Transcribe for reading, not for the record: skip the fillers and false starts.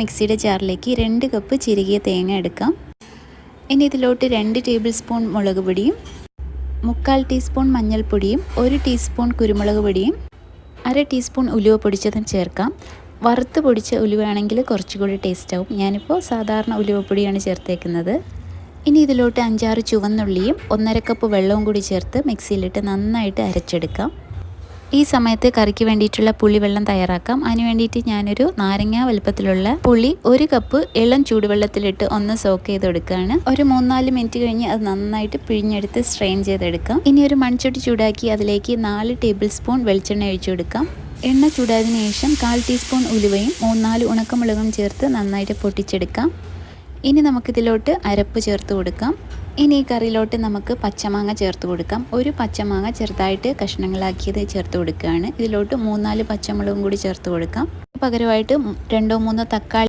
മിക്സിയുടെ ജാറിലേക്ക് 2 കപ്പ് ചിരകിയ തേങ്ങ എടുക്കാം. ഇനി ഇതിലോട്ട് 2 ടേബിൾ സ്പൂൺ മുളക് പൊടിയും 1/4 ടീസ്പൂൺ മഞ്ഞൾപ്പൊടിയും 1 ടീസ്പൂൺ കുരുമുളക് പൊടിയും 1/2 ടീസ്പൂൺ ഉലുവ പൊടിച്ചതും ചേർക്കാം. വറുത്ത് പൊടിച്ച ഉലുവയാണെങ്കിൽ കുറച്ചുകൂടി ടേസ്റ്റ് ആവും. ഞാനിപ്പോൾ സാധാരണ ഉലുവപ്പൊടിയാണ് ചേർത്തേക്കുന്നത്. ഇനി ഇതിലോട്ട് 5-6 ചുവന്നുള്ളിയും 1/2 കപ്പ് വെള്ളവും കൂടി ചേർത്ത് മിക്സിയിലിട്ട് നന്നായിട്ട് അരച്ചെടുക്കാം. ഈ സമയത്ത് കറിക്ക് വേണ്ടിയിട്ടുള്ള പുളിവെള്ളം തയ്യാറാക്കാം. അതിന് വേണ്ടിയിട്ട് ഞാനൊരു നാരങ്ങ വലുപ്പത്തിലുള്ള പുളി 1 കപ്പ് ഇളം ചൂടുവെള്ളത്തിലിട്ട് ഒന്ന് സോക്ക് ചെയ്തെടുക്കുകയാണ്. ഒരു 3-4 മിനിറ്റ് കഴിഞ്ഞ് അത് നന്നായിട്ട് പിഴിഞ്ഞെടുത്ത് സ്ട്രെയിൻ ചെയ്തെടുക്കാം. ഇനി ഒരു മൺചട്ടി ചൂടാക്കി അതിലേക്ക് 4 ടേബിൾ സ്പൂൺ വെളിച്ചെണ്ണ ഒഴിച്ചു കൊടുക്കാം. എണ്ണ ചൂടായതിനു ശേഷം 1/4 ടീസ്പൂൺ ഉലുവയും 3-4 ഉണക്കമുളകും ചേർത്ത് നന്നായിട്ട് പൊട്ടിച്ചെടുക്കാം. ഇനി നമുക്കിതിലോട്ട് അരപ്പ് ചേർത്ത് കൊടുക്കാം. ഇനി ഈ കറിയിലോട്ട് നമുക്ക് പച്ചമാങ്ങ ചേർത്ത് കൊടുക്കാം. ഒരു പച്ചമാങ്ങ ചെറുതായിട്ട് കഷ്ണങ്ങളാക്കിയത് ചേർത്ത് കൊടുക്കുകയാണ്. ഇതിലോട്ട് 3-4 പച്ചമുളകും കൂടി ചേർത്ത് കൊടുക്കാം. പകരമായിട്ട് 2-3 തക്കാളി